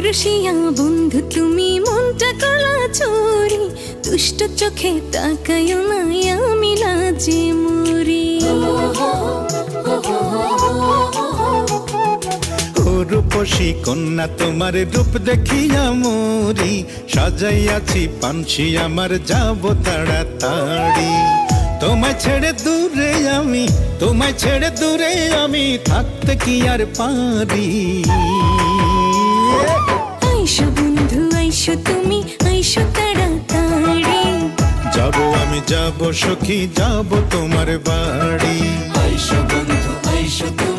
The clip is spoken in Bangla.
রসিয়া বন্ধু তুমি মনটা কলা চুরি, দুষ্ট চোখে তাকায়ও না আমি লাজে মরি। রূপসী কন্যা তোমার রূপ দেখিয়া মরি, সাজাইয়াছি পানসি আমার যাব তাড়াতাড়ি। তোমায় ছেড়ে দূরে আমি, তোমায় ছেড়ে দূরে আমি থাকতে কি আর পারি। আইসো বন্ধু আইসো তুমি আইসো তাড়াতাড়ি, যাব আমি যাব সখী যাব তোমার বাড়ি। আইসো বন্ধু আইসো তুমি